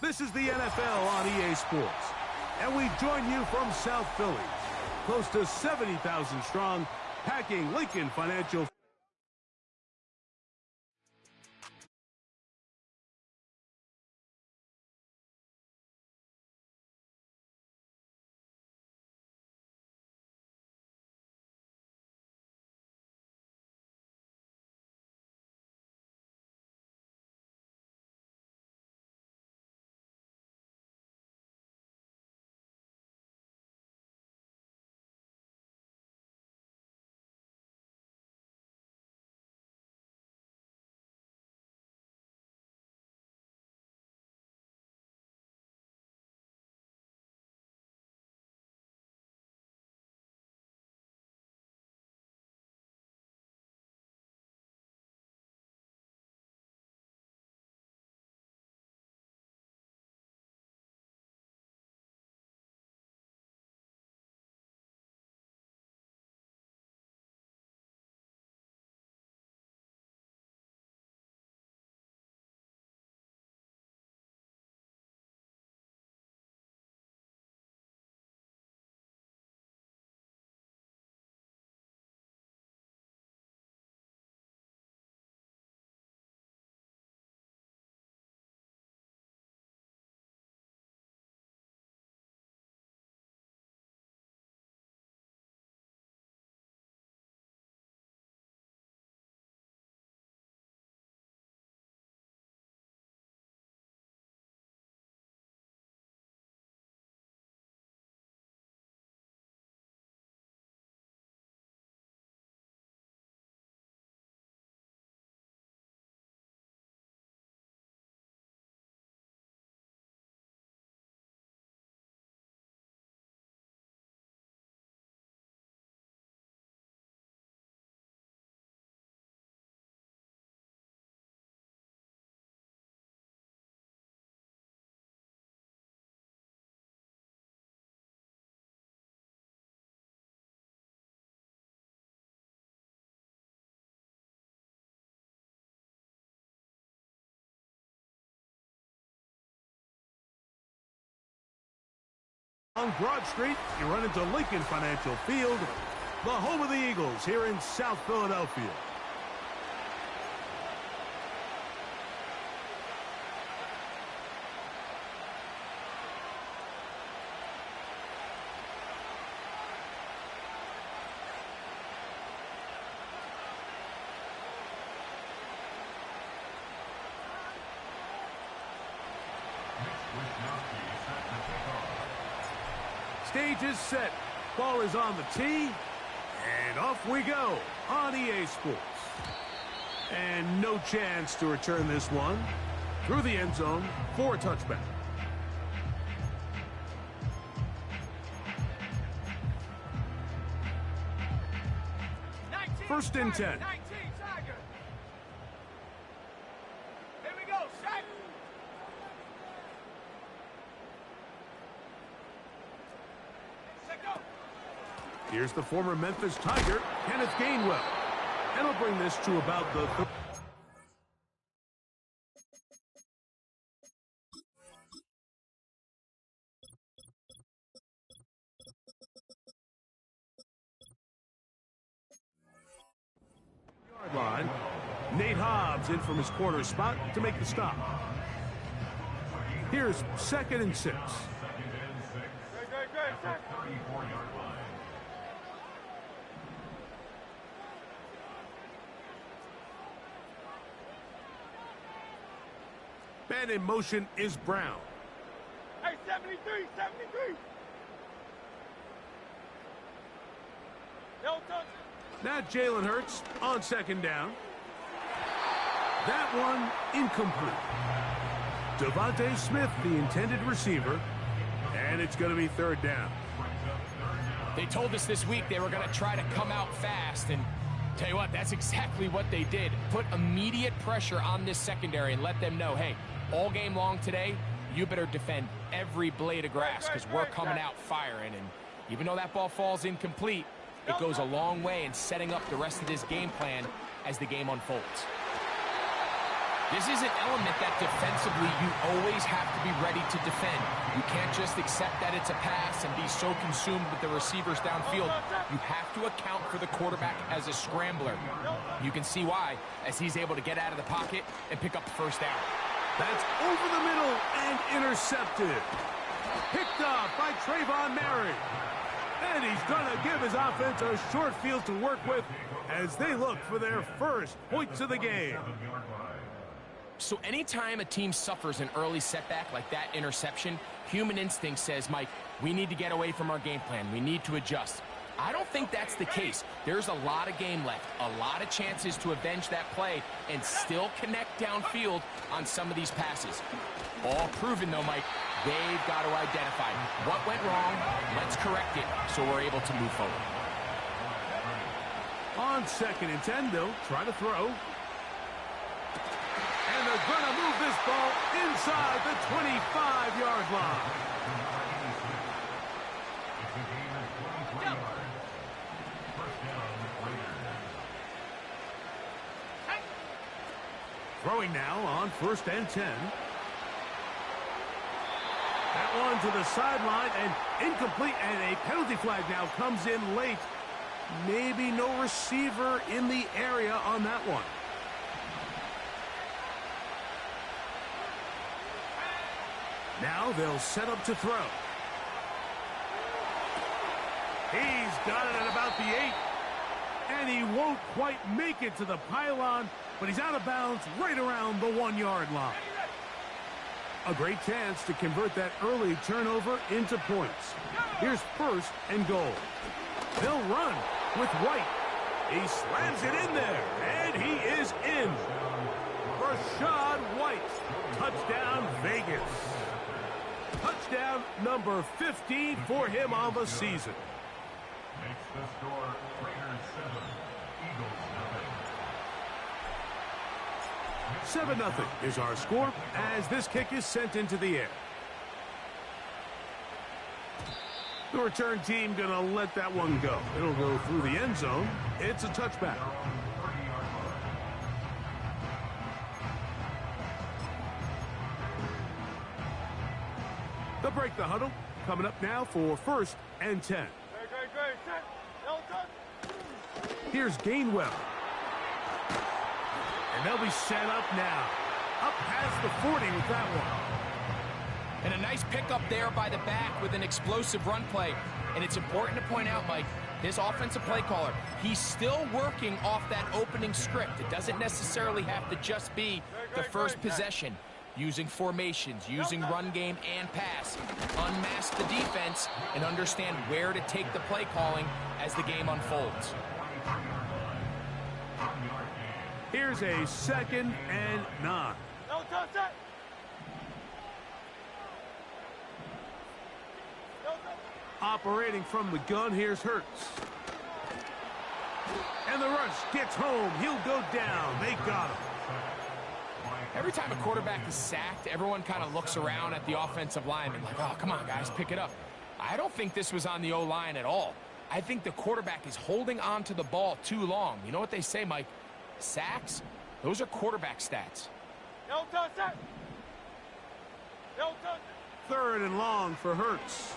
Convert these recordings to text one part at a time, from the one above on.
This is the NFL on EA Sports, and we join you from South Philly, close to 70,000 strong, packing Lincoln Financial. On Broad Street, you run into Lincoln Financial Field, the home of the Eagles here in South Philadelphia. Stage is set. Ball is on the tee. And off we go on EA Sports. And no chance to return this one. Through the end zone for a touchback. First and 10. Here's the former Memphis Tiger, Kenneth Gainwell. And he'll bring this to about the... yard line. Nate Hobbs in from his corner spot to make the stop. Here's 2nd and 6. Man in motion is Brown. Hey, 73, 73. Don't touch it. Now Jalen Hurts on 2nd down. That one incomplete. Devontae Smith, the intended receiver, and it's going to be 3rd down. They told us this week they were going to try to come out fast, and tell you what, that's exactly what they did. Put immediate pressure on this secondary and let them know, hey, all game long today, you better defend every blade of grass because we're coming out firing. And even though that ball falls incomplete, it goes a long way in setting up the rest of this game plan as the game unfolds. This is an element that defensively you always have to be ready to defend. You can't just accept that it's a pass and be so consumed with the receivers downfield. You have to account for the quarterback as a scrambler. You can see why, as he's able to get out of the pocket and pick up the first down. That's over the middle and intercepted. Picked up by Trayvon Mary. And he's going to give his offense a short field to work with as they look for their first points of the game. So anytime a team suffers an early setback like that interception, human instinct says, Mike, we need to get away from our game plan. We need to adjust. I don't think that's the case. There's a lot of game left, a lot of chances to avenge that play and still connect downfield on some of these passes. All proven, though, Mike, they've got to identify what went wrong, let's correct it so we're able to move forward. On 2nd and 10, they'll try to throw. And they're going to move this ball inside the 25-yard line. Throwing now on 1st and 10. That one to the sideline and incomplete, and a penalty flag now comes in late. Maybe no receiver in the area on that one. Now they'll set up to throw. He's got it at about the 8. And he won't quite make it to the pylon, but he's out of bounds right around the 1-yard line. A great chance to convert that early turnover into points. Here's 1st and goal. They'll run with White. He slams it in there, and he is in. Rashad White. Touchdown, Vegas. Touchdown number 15 for him on the season. Makes the score Raiders 7, Eagles 7-0 is our score as this kick is sent into the air. The return team going to let that one go. It'll go through the end zone. It's a touchback. They'll break the huddle. Coming up now for 1st and 10. Here's Gainwell. And they'll be set up now. Up past the 40 with that one. And a nice pickup there by the back with an explosive run play. And it's important to point out, Mike, his offensive play caller, he's still working off that opening script. It doesn't necessarily have to just be the first possession. Using formations, using run game and pass. Unmask the defense and understand where to take the play calling as the game unfolds. Here's a 2nd and 9. Operating from the gun, here's Hurts. And the rush gets home. He'll go down. They got him. Every time a quarterback is sacked, everyone kind of looks around at the offensive lineman like, oh, come on, guys, pick it up. I don't think this was on the O-line at all. I think the quarterback is holding on to the ball too long. You know what they say, Mike? Sacks, those are quarterback stats. 3rd and long for Hurts.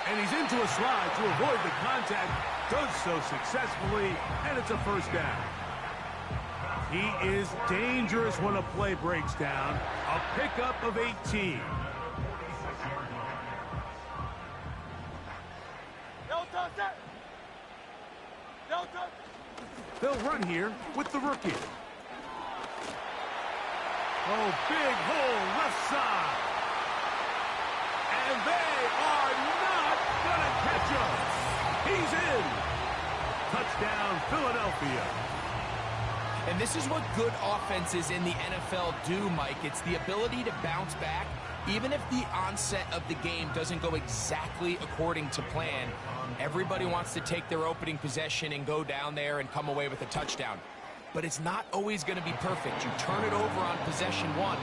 And he's into a slide to avoid the contact. Does so successfully, and it's a 1st down. He is dangerous when a play breaks down. A pickup of 18. They'll run here with the rookie. Oh, big hole left side. And they are not going to catch him. He's in. Touchdown, Philadelphia. And this is what good offenses in the NFL do, Mike. It's the ability to bounce back, even if the onset of the game doesn't go exactly according to plan. Everybody wants to take their opening possession and go down there and come away with a touchdown. But it's not always going to be perfect. You turn it over on possession 1.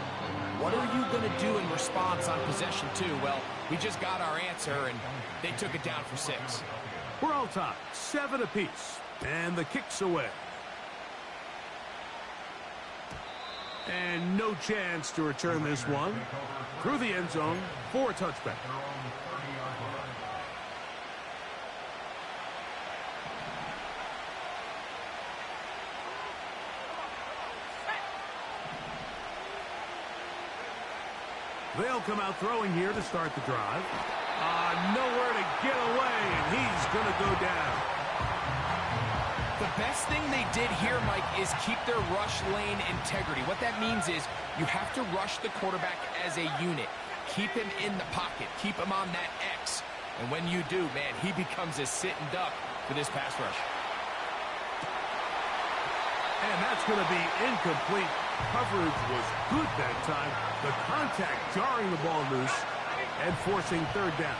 What are you going to do in response on possession 2? Well, we just got our answer, and they took it down for 6. We're all tied, 7 apiece. And the kick's away. And no chance to return this one through the end zone for a touchback. They'll come out throwing here to start the drive. Nowhere to get away, and he's going to go down. The best thing they did here, Mike, is keep their rush lane integrity. What that means is you have to rush the quarterback as a unit. Keep him in the pocket. Keep him on that X. And when you do, man, he becomes a sitting duck for this pass rush. And that's going to be incomplete. Coverage was good that time. The contact jarring the ball loose and forcing third down.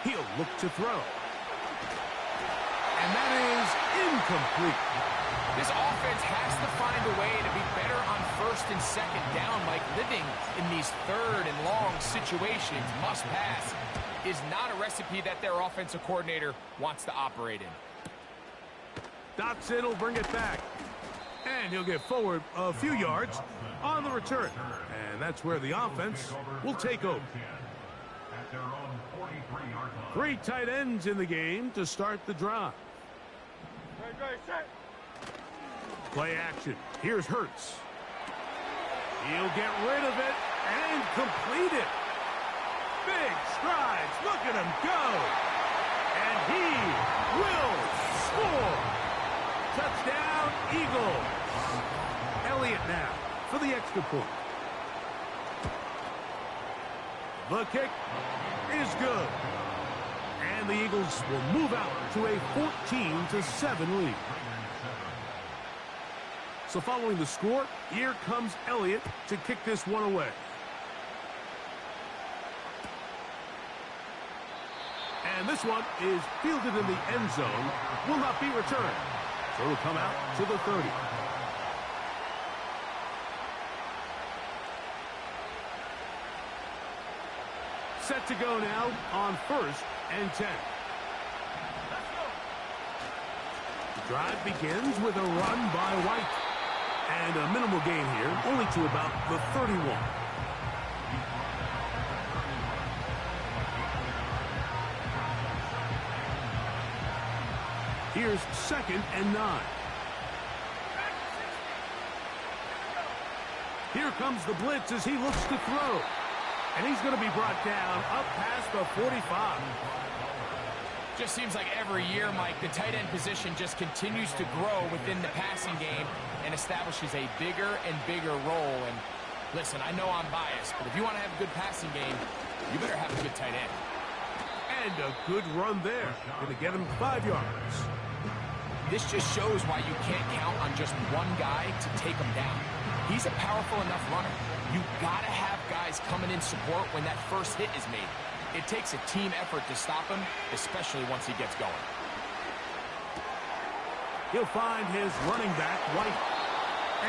He'll look to throw. And that is incomplete. This offense has to find a way to be better on first and second down. Like living in these third and long situations, must pass, is not a recipe that their offensive coordinator wants to operate in. Dotson will bring it back. And he'll get forward a few yards on the return. And that's where the offense will take over. 3 tight ends in the game to start the drive. Play action. Here's Hurts. He'll get rid of it and complete it. Big strides. Look at him go. And he will score. Touchdown, Eagles. Elliott now for the extra point. The kick is good. And the Eagles will move out to a 14-7 lead. So following the score, here comes Elliott to kick this one away. And this one is fielded in the end zone, will not be returned. So it'll come out to the 30. Set to go now on 1st and 10. The drive begins with a run by White. And a minimal gain here, only to about the 31. Here's 2nd and 9. Here comes the blitz as he looks to throw. And he's going to be brought down up past the 45. Just seems like every year, Mike, the tight end position just continues to grow within the passing game and establishes a bigger and bigger role. And listen, I know I'm biased, but if you want to have a good passing game, you better have a good tight end. And a good run there. Going to get him 5 yards. This just shows why you can't count on just one guy to take him down. He's a powerful enough runner. You've got to have guys coming in support when that first hit is made. It takes a team effort to stop him, especially once he gets going. He'll find his running back, White.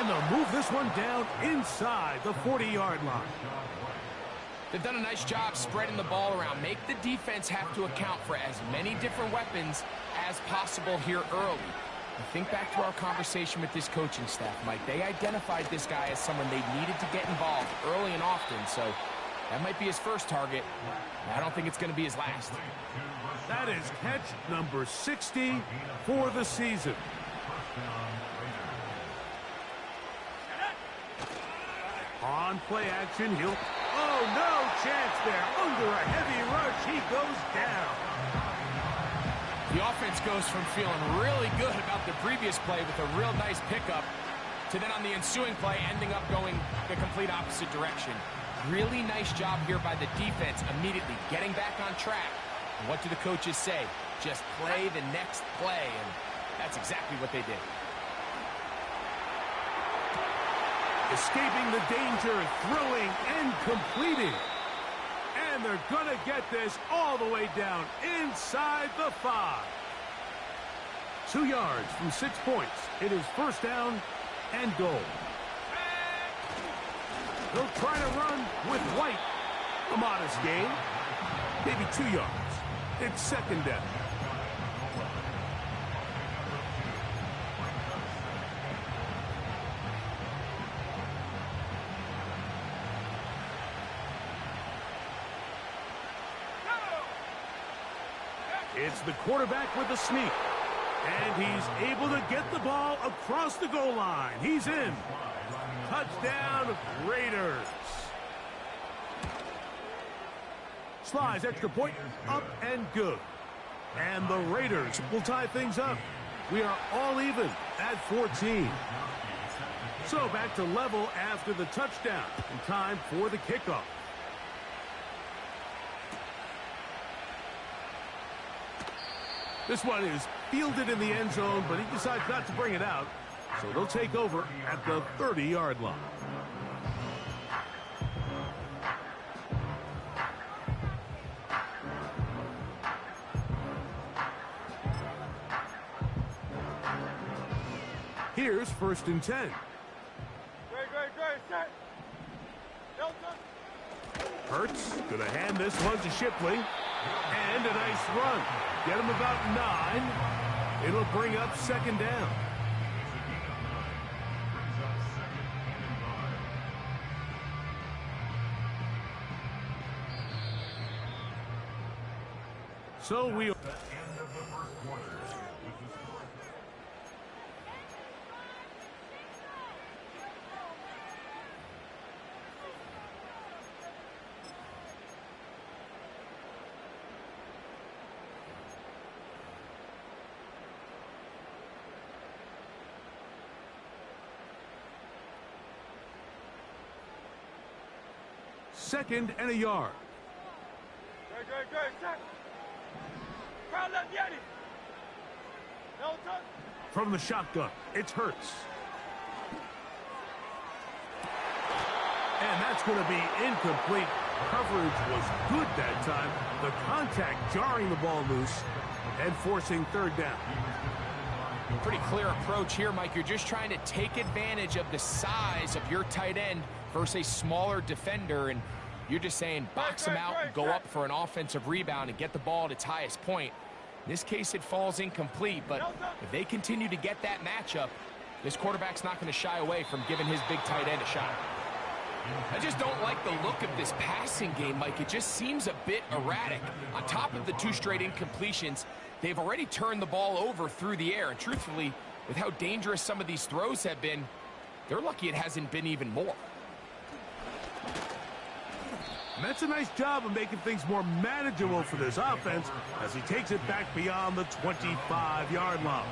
And they'll move this one down inside the 40-yard line. They've done a nice job spreading the ball around. Make the defense have to account for as many different weapons as possible here early. And think back to our conversation with this coaching staff, Mike. They identified this guy as someone they needed to get involved early and often, so that might be his first target. I don't think it's going to be his last. That is catch number 60 for the season. On play action, he'll... Oh, no chance there. Under a heavy rush, he goes down. The offense goes from feeling really good about the previous play with a real nice pickup to then on the ensuing play ending up going the complete opposite direction. Really nice job here by the defense immediately getting back on track. And what do the coaches say? Just play the next play, and that's exactly what they did. Escaping the danger, throwing and completing. And they're going to get this all the way down inside the 5. 2 yards from 6 points. It is first down and goal. They'll try to run with White. A modest gain. maybe 2 yards. It's second down. It's the quarterback with the sneak. And he's able to get the ball across the goal line. He's in. Touchdown, Raiders. Slides extra point, up and good. And the Raiders will tie things up. We are all even at 14. So back to level after the touchdown. And time for the kickoff. This one is fielded in the end zone, but he decides not to bring it out. So they'll take over at the 30-yard line. Here's 1st and 10. Great, set. Delta. Hurts gonna hand this one to Shipley. And a nice run. Get him about 9. It'll bring up second down. So we... Second and a yard. Great, set. Crowd left Yeti. Delta. From the shotgun, it's Hurts. And that's going to be incomplete. Coverage was good that time. The contact jarring the ball loose and forcing third down. Pretty clear approach here, Mike. You're just trying to take advantage of the size of your tight end versus a smaller defender, and you're just saying box him out, go up for an offensive rebound, and get the ball at its highest point. In this case, it falls incomplete, but if they continue to get that matchup, this quarterback's not going to shy away from giving his big tight end a shot. I just don't like the look of this passing game, Mike. It just seems a bit erratic. On top of the 2 straight incompletions, they've already turned the ball over through the air, and truthfully, with how dangerous some of these throws have been, they're lucky it hasn't been even more. And that's a nice job of making things more manageable for this offense as he takes it back beyond the 25-yard line.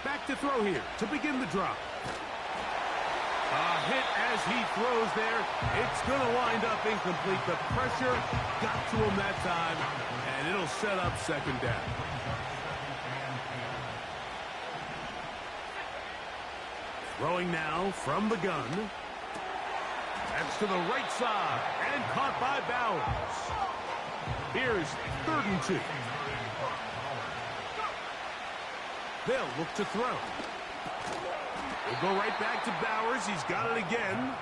Back to throw here to begin the drop. A hit as he throws there. It's going to wind up incomplete. The pressure got to him that time, and it'll set up second down. Throwing now from the gun. That's to the right side and caught by Bowers. Here's 3rd and 2. They'll look to throw. We'll go right back to Bowers. He's got it again.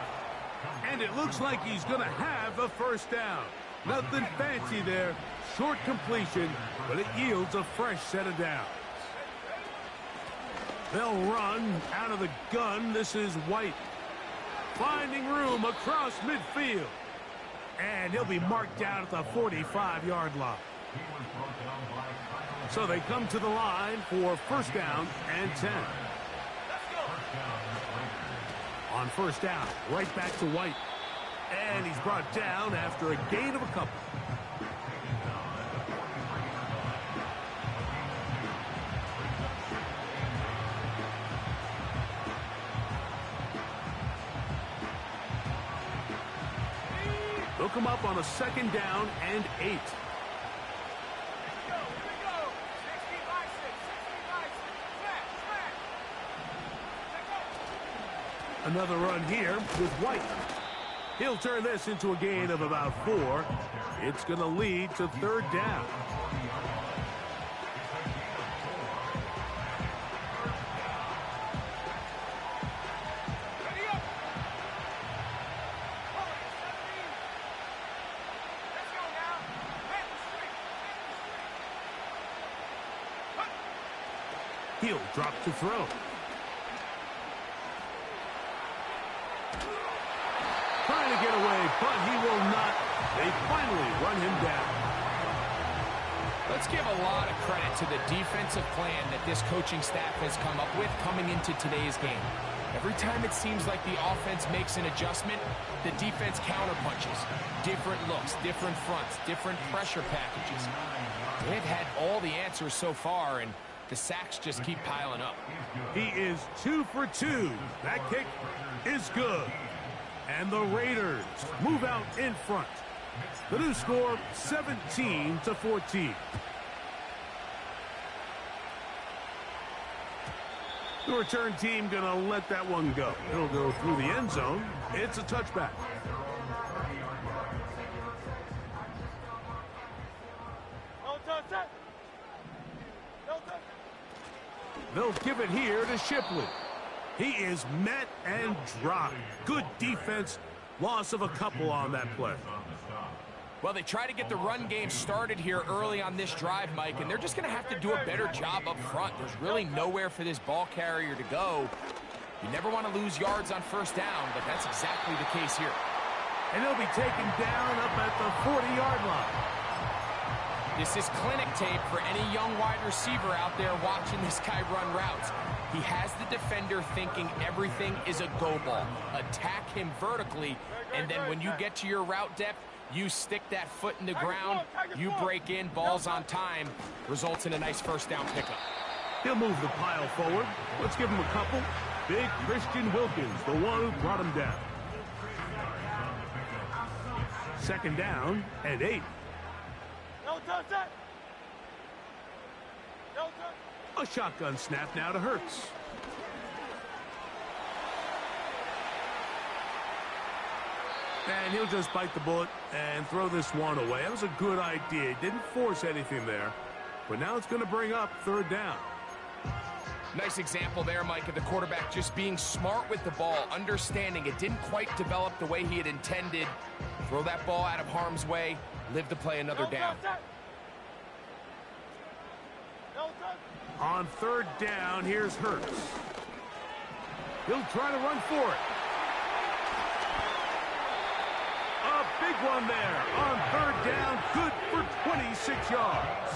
And it looks like he's going to have a first down. Nothing fancy there. Short completion, but it yields a fresh set of downs. They'll run out of the gun. This is White. Finding room across midfield. And he'll be marked down at the 45-yard line. So they come to the line for first down and 10. On first down, right back to White. And he's brought down after a gain of a couple. They'll come up on a second down and 8. Another run here with White. He'll turn this into a gain of about 4. It's going to lead to third down. He'll drop to throw. Trying to get away, but he will not. They finally run him down. Let's give a lot of credit to the defensive plan that this coaching staff has come up with coming into today's game. Every time it seems like the offense makes an adjustment, the defense counterpunches. Different looks, different fronts, different pressure packages. They've had all the answers so far, and the sacks just keep piling up. He is 2 for 2. That kick is good. And the Raiders move out in front. The new score, 17-14. The return team going to let that one go. It'll go through the end zone. It's a touchback. They'll give it here to Shipley. He is met and dropped. Good defense. Loss of a couple on that play. Well, they try to get the run game started here early on this drive, Mike, and they're just going to have to do a better job up front. There's really nowhere for this ball carrier to go. You never want to lose yards on first down, but that's exactly the case here. And he'll be taken down up at the 40-yard line. This is clinic tape for any young wide receiver out there watching this guy run routes. He has the defender thinking everything is a go ball. Attack him vertically, and then when you get to your route depth, you stick that foot in the ground, you break in, balls on time, results in a nice first down pickup. He'll move the pile forward. Let's give him a couple. Big Christian Wilkins, the one who brought him down. Second down and 8. A shotgun snap now to Hurts. And he'll just bite the bullet and throw this one away. That was a good idea. Didn't force anything there. But now it's going to bring up third down. Nice example there, Mike, of the quarterback just being smart with the ball, understanding it didn't quite develop the way he had intended. Throw that ball out of harm's way, live to play another down. On third down, here's Hurts. He'll try to run for it. A big one there on third down, good for 26 yards.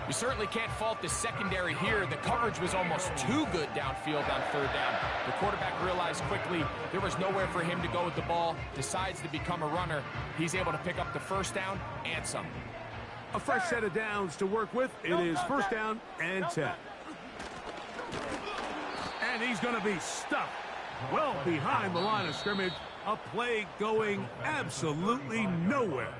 You certainly can't fault the secondary here. The coverage was almost too good downfield on third down. The quarterback realized quickly there was nowhere for him to go with the ball, decides to become a runner. He's able to pick up the first down and some. A fresh set of downs to work with. It is first down and 10. And he's going to be stuffed well behind the line of scrimmage. A play going absolutely nowhere.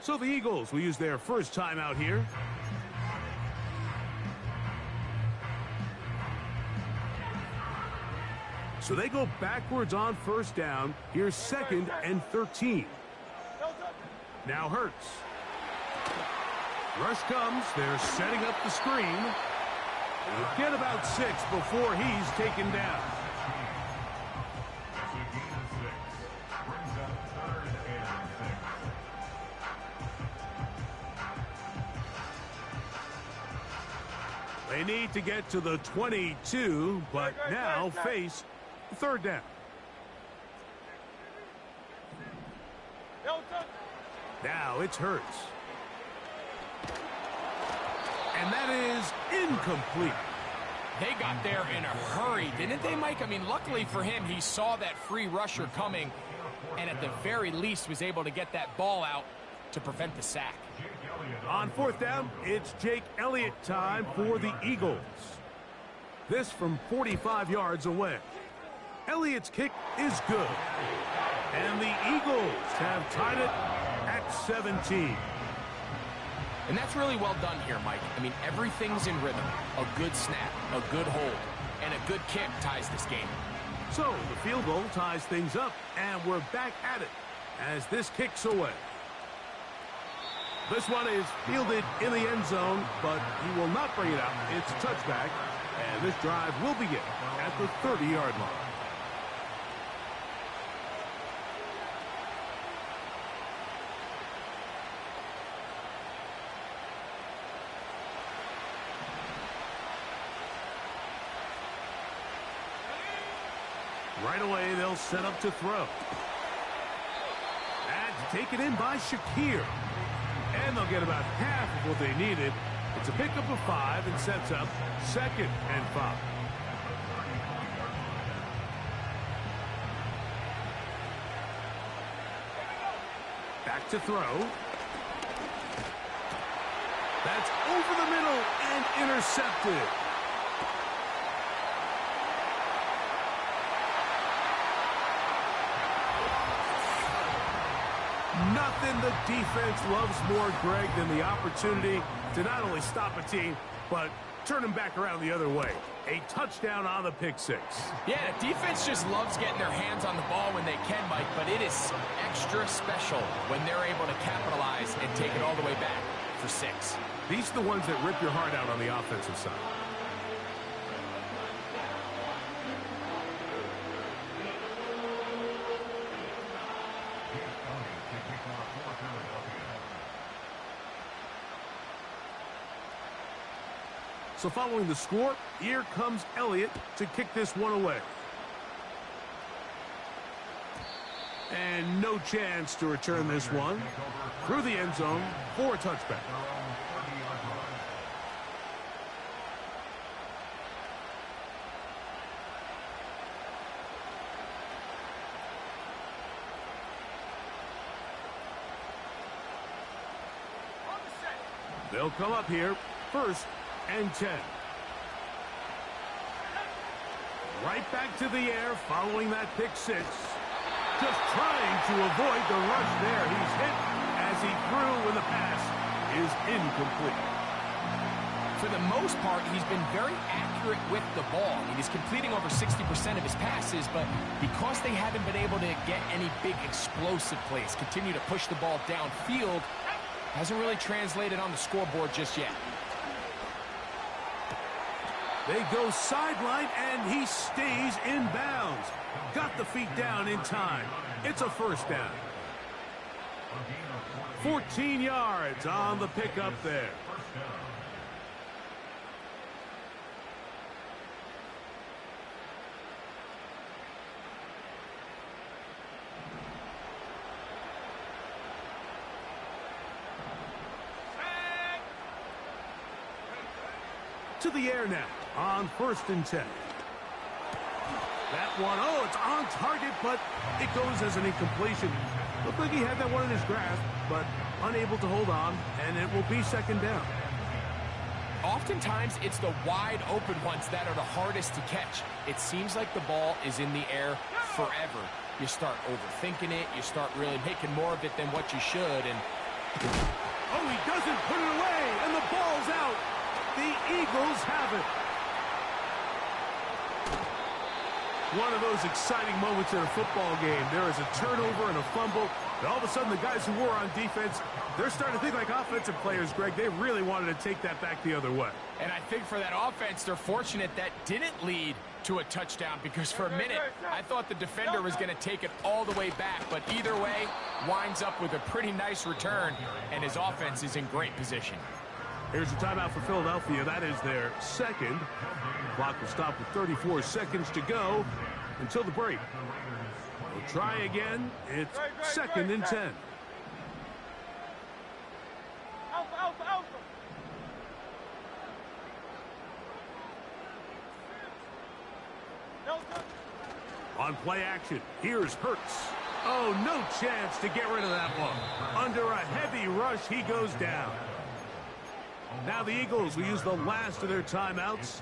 So the Eagles will use their first time out here. So they go backwards on first down. Here's second and 13. Now Hurts. Rush comes. They're setting up the screen. He'll get about 6 before he's taken down. They need to get to the 22, but now face third down. Now it's Hurts. And that is incomplete. They got there in a hurry, didn't they, Mike? I mean, luckily for him, he saw that free rusher coming and at the very least was able to get that ball out to prevent the sack. On fourth down, it's Jake Elliott time for the Eagles. This from 45 yards away. Elliott's kick is good. And the Eagles have tied it at 17. And that's really well done here, Mike. I mean, everything's in rhythm. A good snap, a good hold, and a good kick ties this game. So the field goal ties things up, and we're back at it as this kicks away. This one is fielded in the end zone, but he will not bring it out. It's a touchback, and this drive will begin at the 30-yard line. Right away, they'll set up to throw. And taken in by Shakir. And they'll get about half of what they needed. It's a pickup of 5 and sets up 2nd and 5. Back to throw. That's over the middle and intercepted. Nothing the defense loves more, Greg, than the opportunity to not only stop a team, but turn them back around the other way. A touchdown on the pick 6. Yeah, the defense just loves getting their hands on the ball when they can, Mike, but it is extra special when they're able to capitalize and take it all the way back for 6. These are the ones that rip your heart out on the offensive side. So following the score, here comes Elliott to kick this one away. And no chance to return this one through the end zone for a touchback. They'll come up here, 1st and 10. Right back to the air following that pick 6. Just trying to avoid the rush there. He's hit as he threw when the pass is incomplete. For the most part, he's been very accurate with the ball. I mean, he's completing over 60% of his passes, but because they haven't been able to get any big explosive plays, continue to push the ball downfield, hasn't really translated on the scoreboard just yet. They go sideline, and he stays in bounds. Got the feet down in time. It's a 1st down. 14 yards on the pickup there. To the air now on 1st and 10. That one, it's on target, but it goes as an incompletion. Looked like he had that one in his grasp, but unable to hold on, and it will be 2nd down. Oftentimes, it's the wide open ones that are the hardest to catch. It seems like the ball is in the air forever. You start overthinking it. You start really making more of it than what you should. And he doesn't put it away, and the ball's out. The Eagles have it. One of those exciting moments in a football game. There is a turnover and a fumble. And all of a sudden, the guys who were on defense, they're starting to think like offensive players, Greg. They really wanted to take that back the other way. And I think for that offense, they're fortunate that didn't lead to a touchdown, because for a minute, I thought the defender was going to take it all the way back. But either way, winds up with a pretty nice return, and his offense is in great position. Here's a timeout for Philadelphia. That is their 2nd. The clock will stop with 34 seconds to go until the break. We'll try again. It's 2nd and 10. Alpha. On play action, here's Hurts. No chance to get rid of that one. Under a heavy rush, he goes down. Now the Eagles will use the last of their timeouts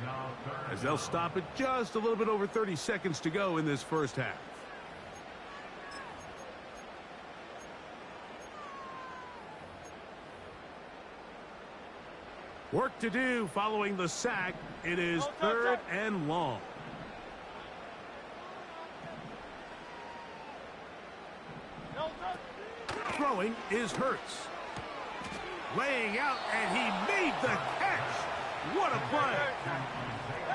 as they'll stop it just a little bit over 30 seconds to go in this 1st half. Work to do following the sack. It is 3rd and long. Throwing is Hurts. Laying out, and he made the catch. What a play.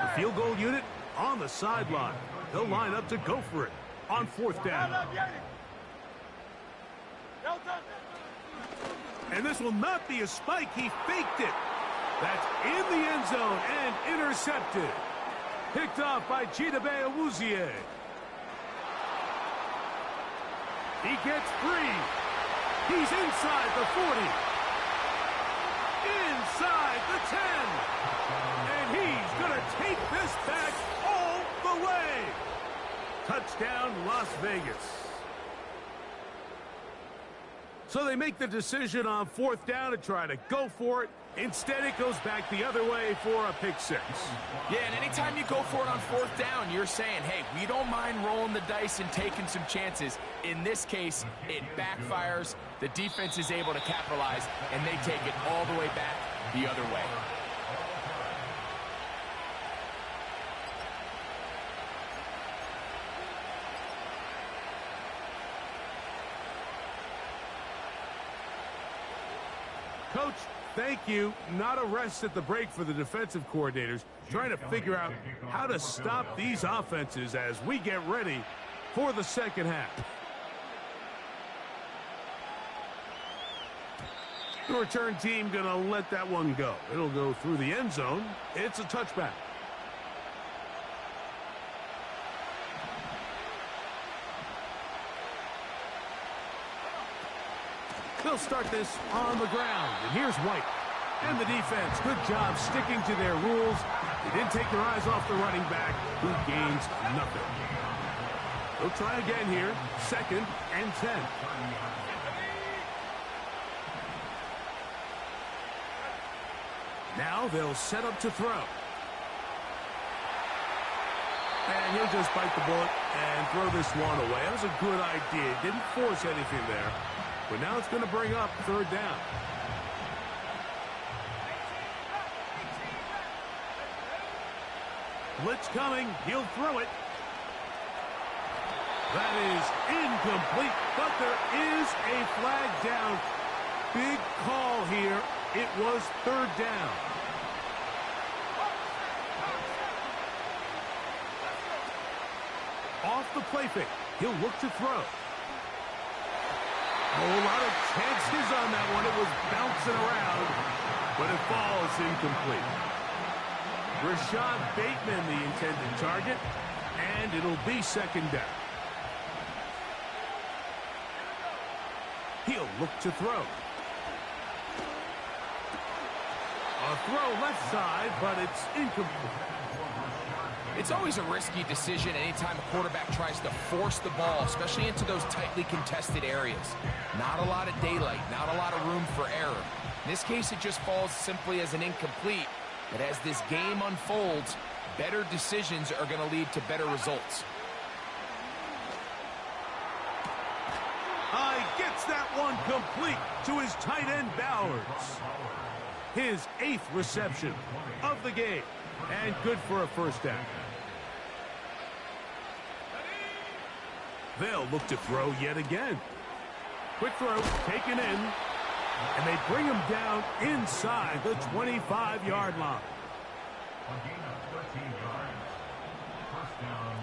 The field goal unit on the sideline. They'll line up to go for it on 4th down. And this will not be a spike. He faked it. That's in the end zone and intercepted. Picked off by Chidobe Awuzie. He gets free. He's inside the 40. Inside the 10. And he's going to take this back all the way. Touchdown, Las Vegas. So they make the decision on 4th down to try to go for it. Instead, it goes back the other way for a pick 6. Yeah, and anytime you go for it on 4th down, you're saying, hey, we don't mind rolling the dice and taking some chances. In this case, it backfires. The defense is able to capitalize, and they take it all the way back the other way. Coach, thank you. Not a rest at the break for the defensive coordinators, trying to figure out how to stop these offenses as we get ready for the second half. The return team going to let that one go. It'll go through the end zone. It's a touchback. They'll start this on the ground. And here's White. And the defense, good job sticking to their rules. They didn't take their eyes off the running back, who gains nothing. They'll try again here. 2nd and 10. Now they'll set up to throw. And he'll just bite the bullet and throw this one away. That was a good idea. Didn't force anything there. But now it's going to bring up 3rd down. Blitz coming. He'll throw it. That is incomplete, but there is a flag down. Big call here. It was 3rd down. Off the play fake. He'll look to throw. A whole lot of chances on that one. It was bouncing around, but it falls incomplete. Rashad Bateman, the intended target, and it'll be 2nd down. He'll look to throw. A throw left side, but it's incomplete. It's always a risky decision anytime a quarterback tries to force the ball, especially into those tightly contested areas. Not a lot of daylight, not a lot of room for error. In this case, it just falls simply as an incomplete. But as this game unfolds, better decisions are going to lead to better results. Gets that one complete to his tight end, Bowers. His 8th reception of the game, and good for a 1st down. They'll look to throw yet again. Quick throw, taken in, and they bring him down inside the 25-yard line. A gain of 13 yards. 1st down.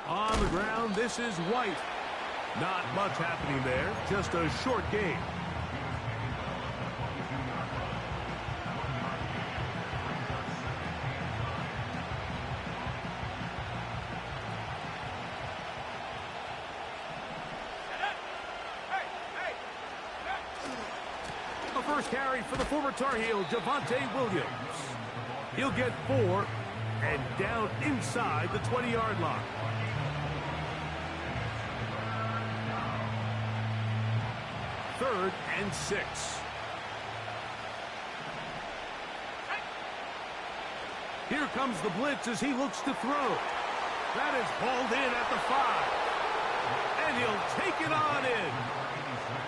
On the ground, this is White. Not much happening there, just a short gain. The first carry for the former Tar Heel, Javonte Williams. He'll get 4 and down inside the 20-yard line. Third and 6. Here comes the blitz as he looks to throw. That is hauled in at the 5. And he'll take it on in.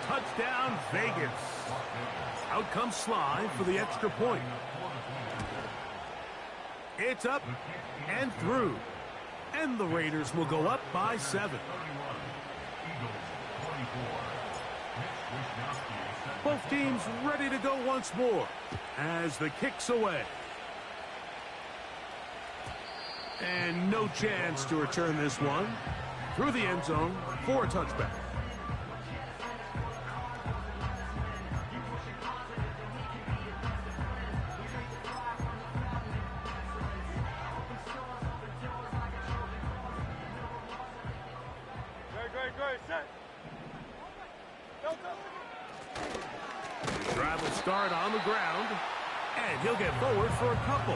Touchdown, Vegas. Out comes Sly for the extra point. It's up and through. And the Raiders will go up by 7. Both teams ready to go once more as the kick's away. And no chance to return this one through the end zone for a touchback. Ready, set. No touch. The drive will start on the ground, and he'll get forward for a couple.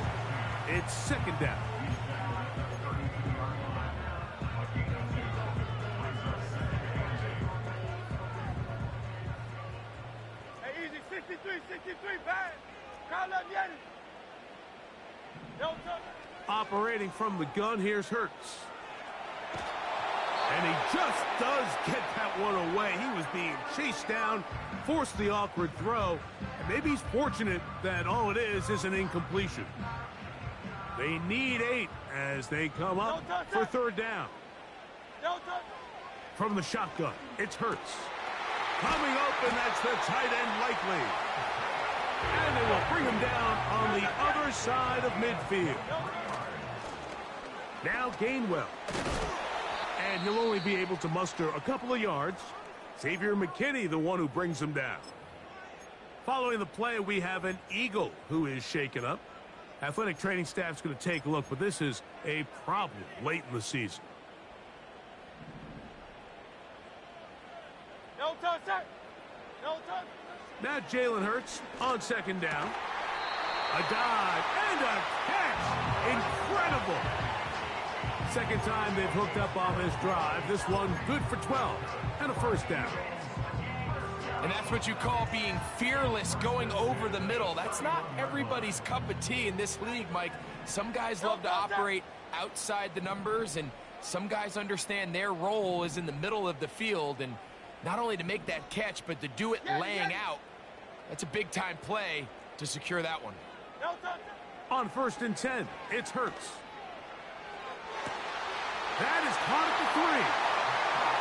It's second down. Hey, easy, 63, bang. Call up Yeti. No touch. Operating from the gun, here's Hurts. And he just does get that one away. He was being chased down, forced the awkward throw, and maybe he's fortunate that all it is an incompletion. They need 8 as they come up for third down. No touch. From the shotgun, it's Hurts. Coming open, that's the tight end likely. And they will bring him down on the other side of midfield. Now Gainwell. And he'll only be able to muster a couple of yards. Xavier McKinney, the one who brings him down. Following the play, we have an Eagle who is shaken up. Athletic training staff's going to take a look, but this is a problem late in the season. No touch, sir. No touch. Now Jalen Hurts on second down. A dive and a catch. Incredible. Second time they've hooked up on this drive. This one good for 12 and a first down. And that's what you call being fearless, going over the middle. That's not everybody's cup of tea in this league, Mike. Some guys love to operate outside the numbers, and some guys understand their role is in the middle of the field, and not only to make that catch, but to do it laying out. That's a big-time play to secure that one. No touch. On 1st and 10, it's Hurts. That is caught at the 3.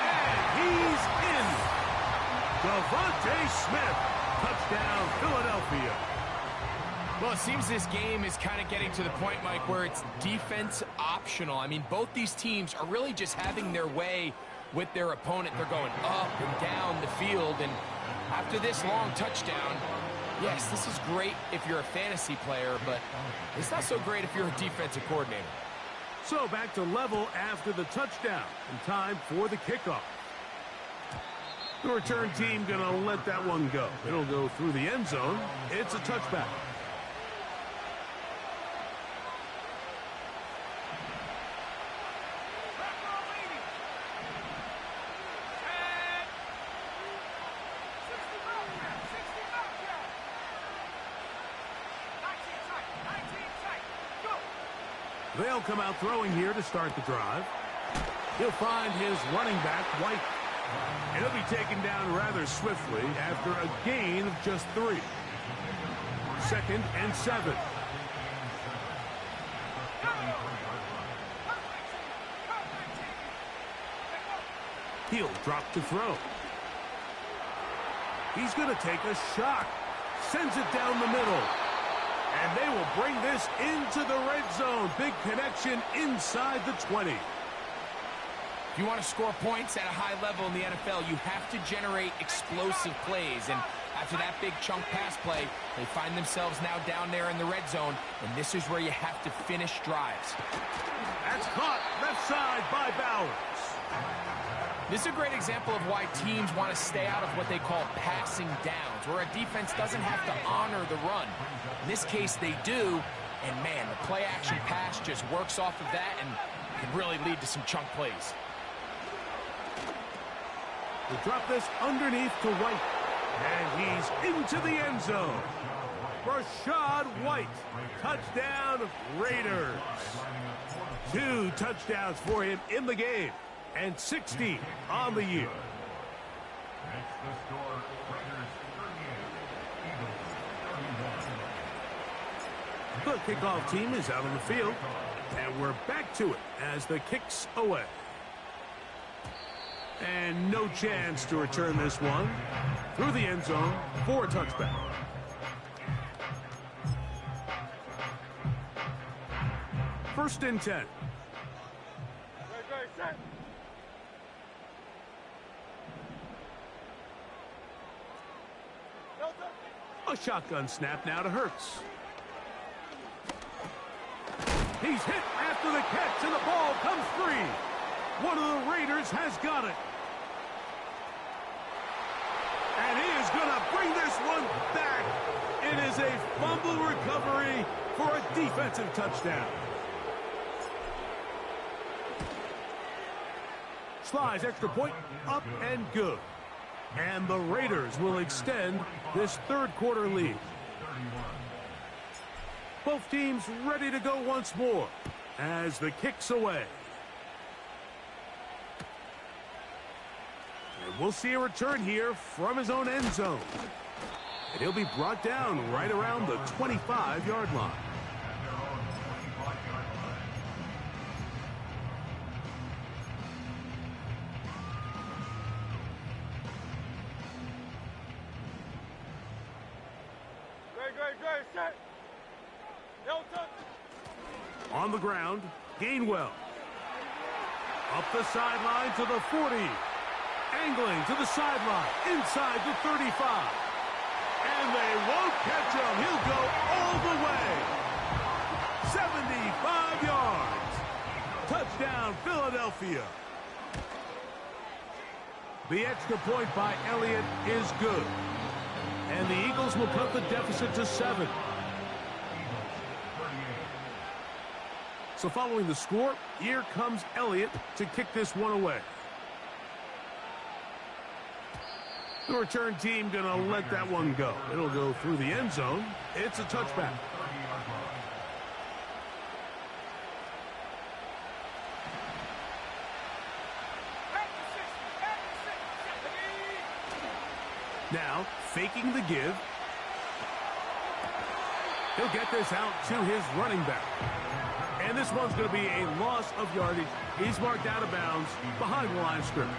And he's in. Devontae Smith. Touchdown, Philadelphia. Well, it seems this game is kind of getting to the point, Mike, where it's defense optional. I mean, both these teams are really just having their way with their opponent. They're going up and down the field, and after this long touchdown, yes, this is great if you're a fantasy player, but it's not so great if you're a defensive coordinator. So back to level after the touchdown, and time for the kickoff. The return team going to let that one go. It'll go through the end zone. It's a touchback. They'll come out throwing here to start the drive. He'll find his running back, White. And he'll be taken down rather swiftly after a gain of just 3. 2nd and 7. He'll drop to throw. He's going to take a shot. Sends it down the middle. And they will bring this into the red zone. Big connection inside the 20. If you want to score points at a high level in the NFL, you have to generate explosive plays. And after that big chunk pass play, they find themselves now down there in the red zone. And this is where you have to finish drives. That's caught left side by Bowers. This is a great example of why teams want to stay out of what they call passing downs, where a defense doesn't have to honor the run. In this case, they do, and man, the play-action pass just works off of that and can really lead to some chunk plays. We'll drop this underneath to White, and he's into the end zone. Rashad White, touchdown Raiders. 2 touchdowns for him in the game, and 60 on the year. Makes the score Raiders 38, Eagles 31. The kickoff team is out on the field, and we're back to it as the kick's away. And no chance to return this one through the end zone for a touchback. First and 10. Ready, set. No touch. A shotgun snap now to Hurts. He's hit after the catch, and the ball comes free. One of the Raiders has got it. is going to bring this one back. It is a fumble recovery for a defensive touchdown. Slides extra point, up and good. And the Raiders will extend this third quarter lead. Both teams ready to go once more as the kick's away. And we'll see a return here from his own end zone. And he'll be brought down right around the 25-yard line. Great, set. No touch. On the ground, Gainwell. Up the sideline to the 40. Angling to the sideline, inside the 35. And they won't catch him. He'll go all the way. 75 yards. Touchdown, Philadelphia. The extra point by Elliott is good. And the Eagles will cut the deficit to 7. So following the score, here comes Elliott to kick this one away. The return team going to let that one go. It'll go through the end zone. It's a touchback. Now, faking the give. He'll get this out to his running back. And this one's going to be a loss of yardage. He's marked out of bounds behind the line of scrimmage.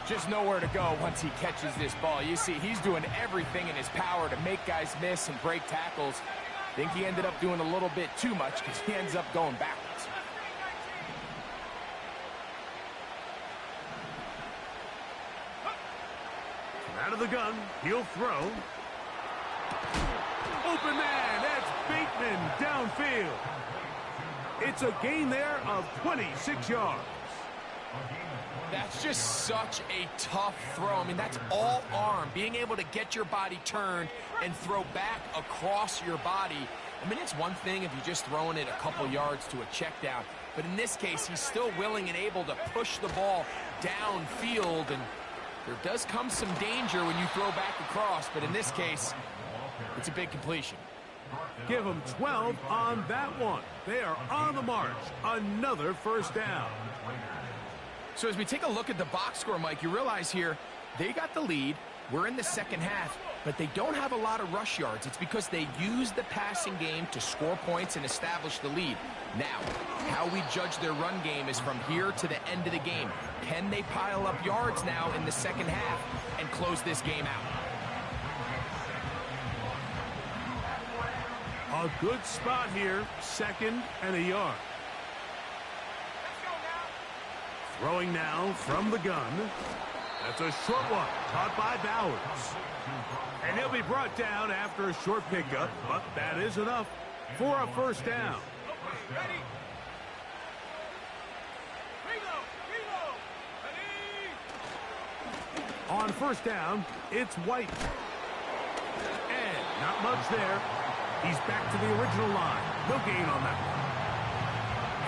Just nowhere to go once he catches this ball. You see, he's doing everything in his power to make guys miss and break tackles. I think he ended up doing a little bit too much because he ends up going backwards. Out of the gun, he'll throw. Open man, that's Bateman downfield. It's a gain there of 26 yards. That's just such a tough throw. I mean, that's all arm. Being able to get your body turned and throw back across your body. I mean, it's one thing if you're just throwing it a couple yards to a check down. But in this case, he's still willing and able to push the ball downfield. And there does come some danger when you throw back across. But in this case, it's a big completion. Give them 12 on that one. They are on the march. Another first down. So as we take a look at the box score, Mike, you realize here they got the lead. We're in the second half, but they don't have a lot of rush yards. It's because they use the passing game to score points and establish the lead. Now, how we judge their run game is from here to the end of the game. Can they pile up yards now in the second half and close this game out? A good spot here, 2nd and a yard. Throwing now from the gun. That's a short one, caught by Bowers. And he'll be brought down after a short pickup, but that is enough for a first down. Ready. On first down, it's White. And not much there. He's back to the original line. No gain on that one.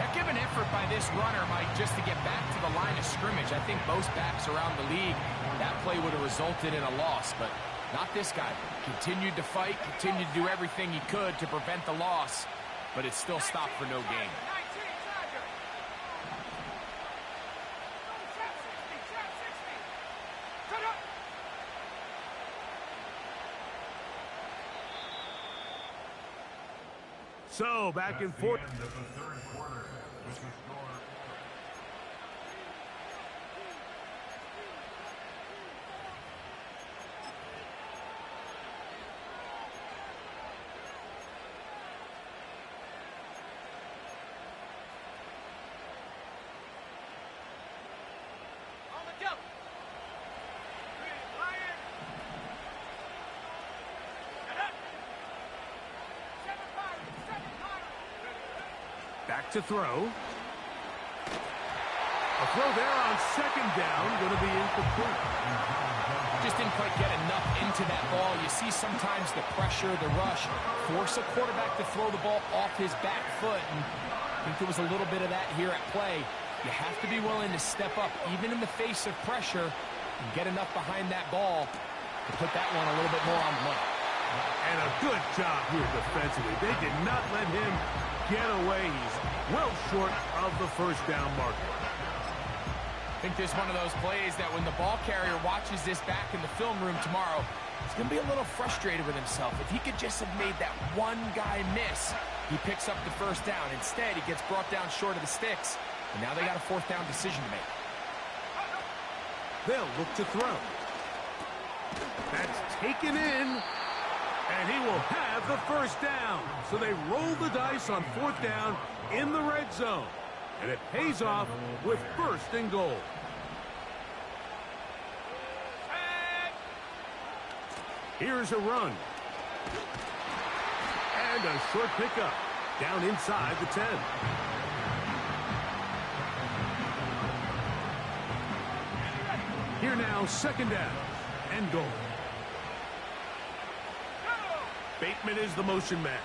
Heck of an effort by this runner, Mike, just to get back to the line of scrimmage. I think most backs around the league, that play would have resulted in a loss, but not this guy. Continued to fight, continued to do everything he could to prevent the loss, but it still stopped for no gain. So, back and forth. End of the third quarter with the score. On the jump. Lion. Back to throw. A A throw there on second down, going to be incomplete. Just didn't quite get enough into that ball. You see sometimes the pressure, the rush, force a quarterback to throw the ball off his back foot. And I think there was a little bit of that here at play. You have to be willing to step up, even in the face of pressure, and get enough behind that ball to put that one a little bit more on the money. And a good job here defensively. They did not let him get away. He's well short of the first down marker. I think this is one of those plays that when the ball carrier watches this back in the film room tomorrow, he's going to be a little frustrated with himself. If he could just have made that one guy miss, he picks up the first down. Instead, he gets brought down short of the sticks, and now they got a fourth down decision to make. They'll look to throw. That's taken in, and he will have the first down. So they roll the dice on fourth down in the red zone, and it pays off with first and goal. Here's a run. And a short pickup down inside the 10. Here now, second down and goal. Bateman is the motion man.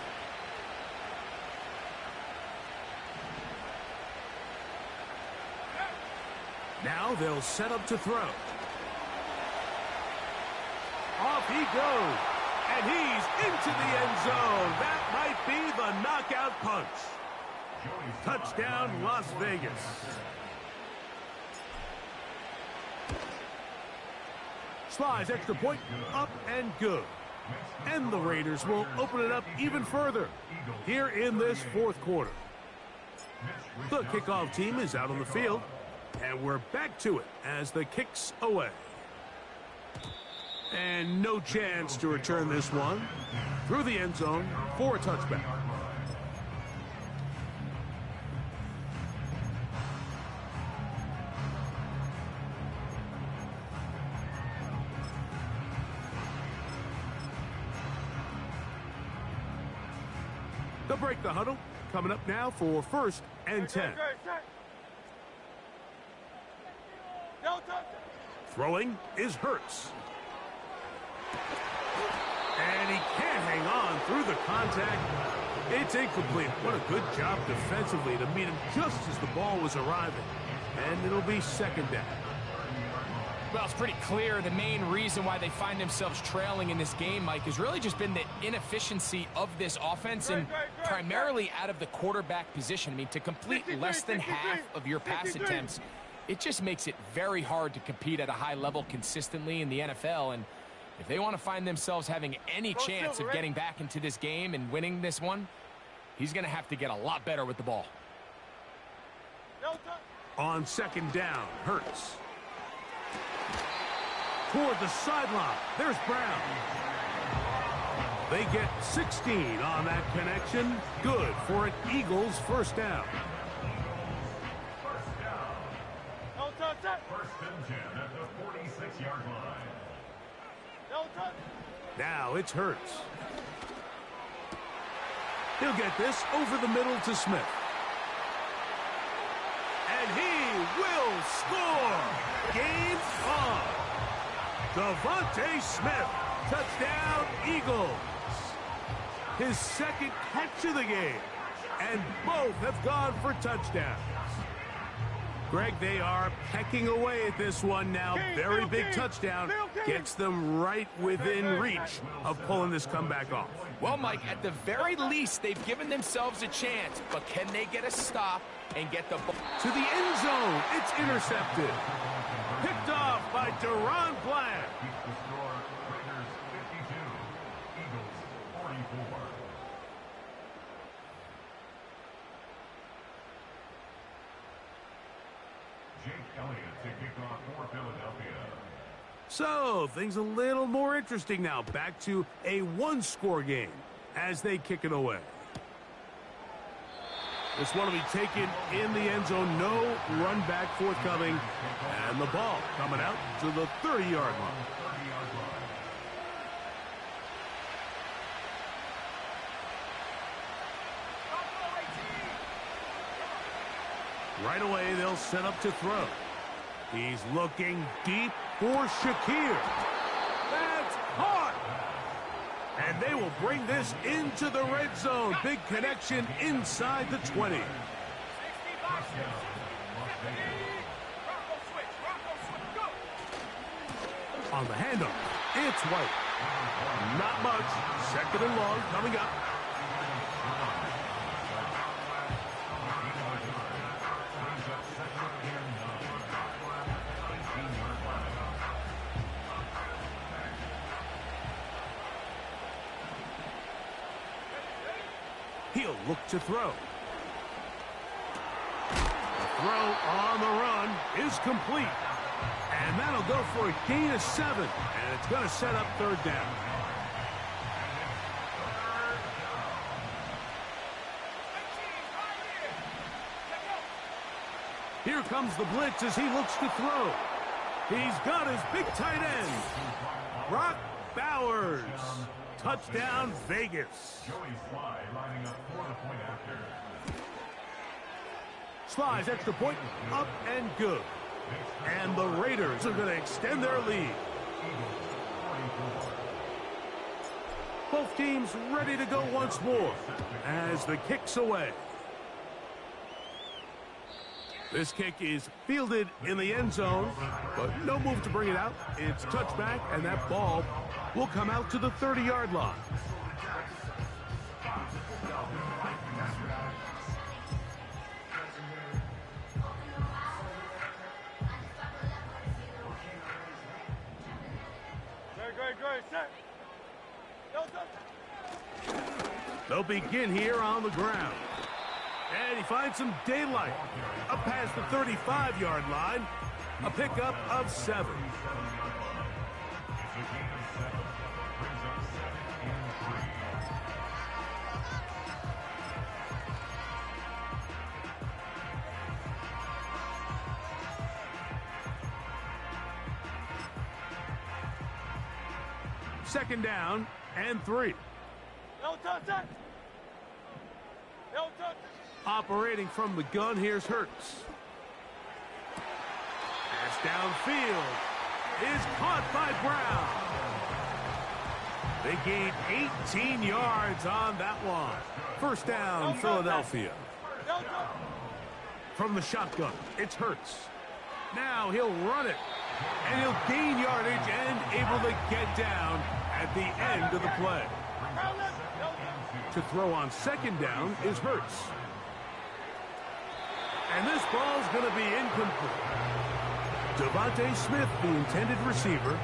Now they'll set up to throw. Off he goes, and he's into the end zone. That might be the knockout punch. Touchdown, Las Vegas. Slides extra point, up and good. And the Raiders will open it up even further here in this fourth quarter. The kickoff team is out on the field, and we're back to it as the kick's away. And no chance to return this one through the end zone for a touchback. They'll break the huddle. Coming up now for first and 10. Throwing is Hurts. And he can't hang on through the contact. It's incomplete. What a good job defensively to meet him just as the ball was arriving. And it'll be second down. Well, it's pretty clear the main reason why they find themselves trailing in this game, Mike, has really just been the inefficiency of this offense and primarily out of the quarterback position. I mean, to complete less than half of your pass attempts, it just makes it very hard to compete at a high level consistently in the NFL. And if they want to find themselves having any chance of getting back into this game and winning this one, he's going to have to get a lot better with the ball. On second down, Hurts. Toward the sideline, there's Brown. They get 16 on that connection. Good for an Eagles first down. First and 10 at the 46-yard line. Now it's Hurts. He'll get this over the middle to Smith. And he will score. Game on. Devontae Smith, touchdown Eagles. His second catch of the game, and both have gone for touchdowns. Greg, they are pecking away at this one now. Very big touchdown. Gets them right within reach of pulling this comeback off. Well, Mike, at the very least, they've given themselves a chance, but can they get a stop and get the ball to the end zone? It's intercepted. Picked off by Deron Bland. Keeps the score. Raiders 52, Eagles 44. Jake Elliott to kick off for Philadelphia. So, things a little more interesting now. Back to a one-score game as they kick it away. This one will be taken in the end zone. No run back forthcoming. And the ball coming out to the 30-yard line. Right away, they'll set up to throw. He's looking deep for Shakir. That's caught. And they will bring this into the red zone. Big connection inside the 20. On the handoff, it's White. Not much. Second and long coming up. He'll look to throw. The throw on the run is complete. And that'll go for a gain of 7. And it's going to set up third down. Here comes the blitz as he looks to throw. He's got his big tight end, Brock Bowers. Touchdown, Vegas. Sly's extra point, up and good. And the Raiders are going to extend their lead. Both teams ready to go once more as the kick's away. This kick is fielded in the end zone, but no move to bring it out. It's touchback, and that ball will come out to the 30-yard line. They'll begin here on the ground. And he finds some daylight. Up past the 35-yard line. A pickup of 7. Second down and 3. Operating from the gun, here's Hurts. Pass downfield is caught by Brown. They gain 18 yards on that one. First down, Philadelphia. From the shotgun, it's Hurts. Now he'll run it, and he'll gain yardage and able to get down at the end of the play. To throw on second down is Hurts. And this ball's going to be incomplete. Devontae Smith, the intended receiver.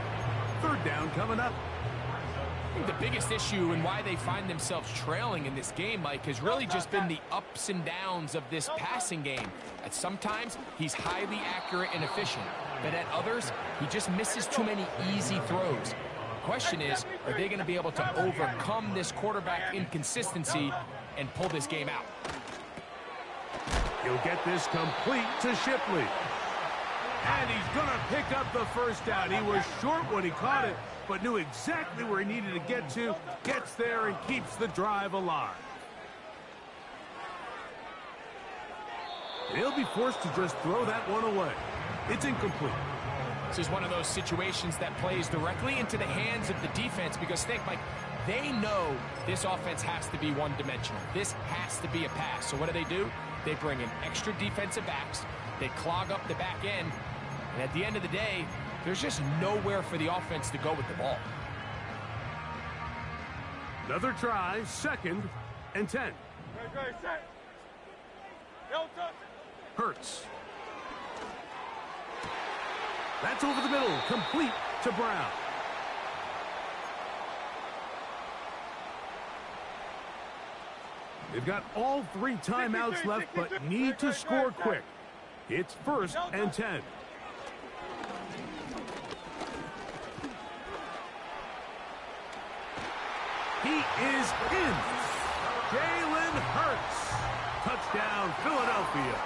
Third down coming up. I think the biggest issue and why they find themselves trailing in this game, Mike, has really just been the ups and downs of this passing game. At sometimes, he's highly accurate and efficient, but at others, he just misses too many easy throws. The question is, are they going to be able to overcome this quarterback inconsistency and pull this game out? He'll get this complete to Shipley. And he's going to pick up the first down. He was short when he caught it, but knew exactly where he needed to get to. Gets there and keeps the drive alive. He'll be forced to just throw that one away. It's incomplete. This is one of those situations that plays directly into the hands of the defense because, think, Mike, they know this offense has to be one-dimensional. This has to be a pass. So what do? They bring in extra defensive backs. They clog up the back end. And at the end of the day, there's just nowhere for the offense to go with the ball. Another try, second and 10. Hurts. That's over the middle, complete to Brown. They've got all 3 timeouts left, but need to score quick. It's first and 10. He is in. Jalen Hurts. Touchdown, Philadelphia.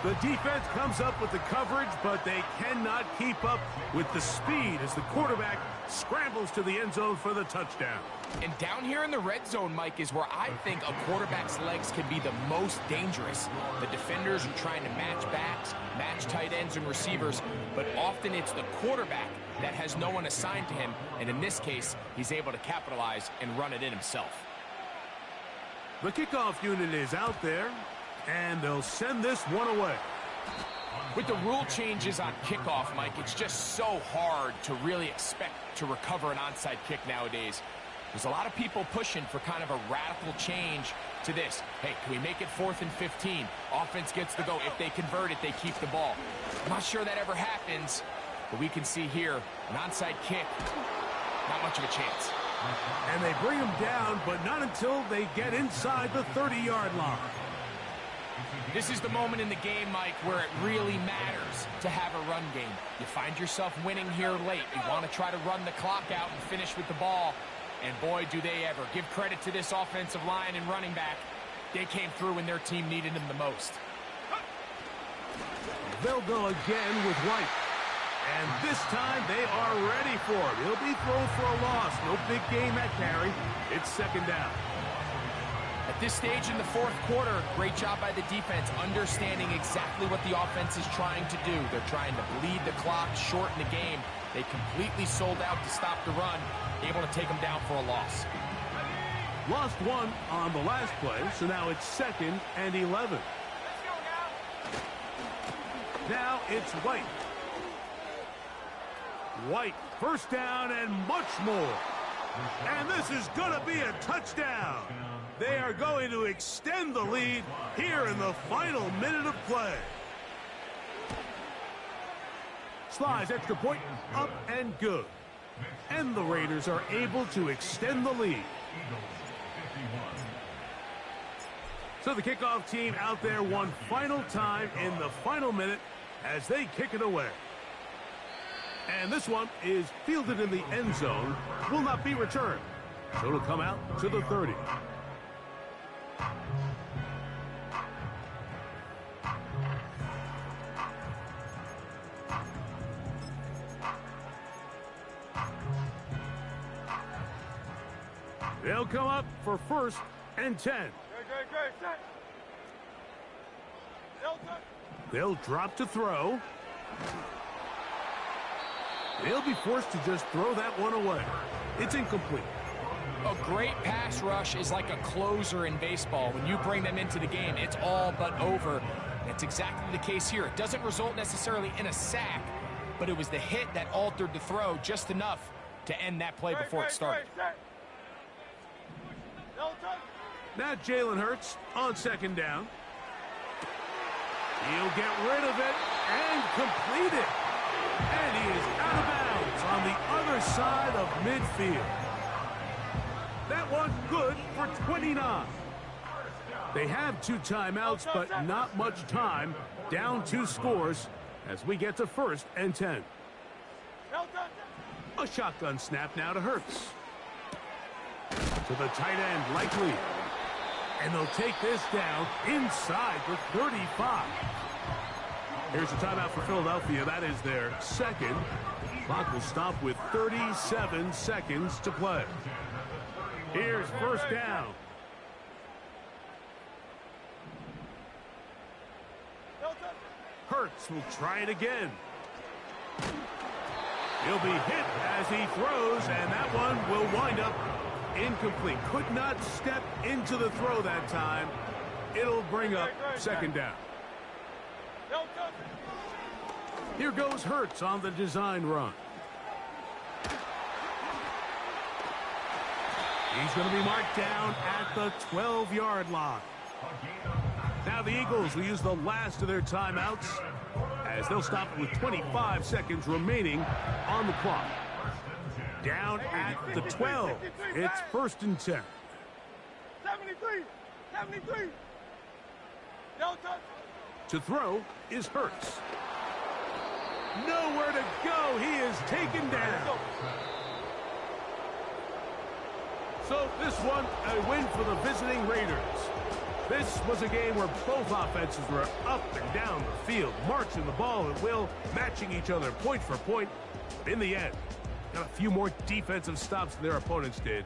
The defense comes up with the coverage, but they cannot keep up with the speed as the quarterback scrambles to the end zone for the touchdown. And down here in the red zone, Mike, is where I think a quarterback's legs can be the most dangerous. The defenders are trying to match backs, match tight ends and receivers, but often it's the quarterback that has no one assigned to him, and in this case, he's able to capitalize and run it in himself. The kickoff unit is out there, and they'll send this one away. With the rule changes on kickoff, Mike, it's just so hard to really expect to recover an onside kick nowadays. There's a lot of people pushing for kind of a radical change to this. Hey, can we make it 4th and 15? Offense gets the go. If they convert it, they keep the ball. I'm not sure that ever happens, but we can see here an onside kick, not much of a chance. And they bring him down, but not until they get inside the 30-yard line. This is the moment in the game, Mike, where it really matters to have a run game. You find yourself winning here late. You want to try to run the clock out and finish with the ball. And boy, do they ever. Give credit to this offensive line and running back. They came through when their team needed them the most. They'll go again with White. And this time they are ready for it. He'll be thrown for a loss. No big gain that carry. It's 2nd down. At this stage in the 4th quarter, great job by the defense, understanding exactly what the offense is trying to do. They're trying to bleed the clock, shorten the game. They completely sold out to stop the run, able to take them down for a loss. Lost one on the last play, so now it's 2nd and 11. Now it's White. White, 1st down and much more. And this is going to be a touchdown. They are going to extend the lead here in the final minute of play. Slides extra point, up and good. And the Raiders are able to extend the lead. So the kickoff team out there one final time in the final minute as they kick it away. And this one is fielded in the end zone, will not be returned. So it'll come out to the 30. They'll come up for 1st and 10. Great, set. They'll drop to throw. They'll be forced to just throw that one away. It's incomplete. A great pass rush is like a closer in baseball. When you bring them into the game, it's all but over. That's exactly the case here. It doesn't result necessarily in a sack, but it was the hit that altered the throw just enough to end that play before it started. Now Jalen Hurts on 2nd down. He'll get rid of it and complete it. And he is out of bounds on the other side of midfield. That one good for 29. They have 2 timeouts, but not much time. Down 2 scores as we get to 1st and 10. A shotgun snap now to Hurts. To the tight end, likely. And they'll take this down inside the 35. Here's a timeout for Philadelphia. That is their 2nd. Clock will stop with 37 seconds to play. Here's 1st down. Hurts will try it again. He'll be hit as he throws, and that one will wind up incomplete. Could not step into the throw that time. It'll bring up 2nd down. Here goes Hurts on the design run. He's going to be marked down at the 12-yard line. Now the Eagles will use the last of their timeouts as they'll stop it with 25 seconds remaining on the clock. Down at the 12. It's 1st and 10. 73. To throw is Hurts. Nowhere to go. He is taken down. So this one, a win for the visiting Raiders. This was a game where both offenses were up and down the field, marching the ball at will, matching each other point for point. But in the end, got a few more defensive stops than their opponents did,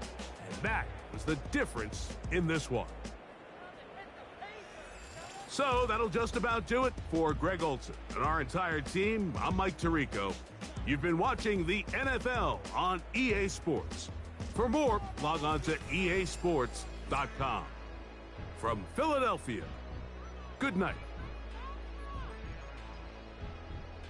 and that was the difference in this one. So that'll just about do it for Greg Olson and our entire team. I'm Mike Tirico. You've been watching the NFL on EA Sports. For more, log on to easports.com. From Philadelphia, good night.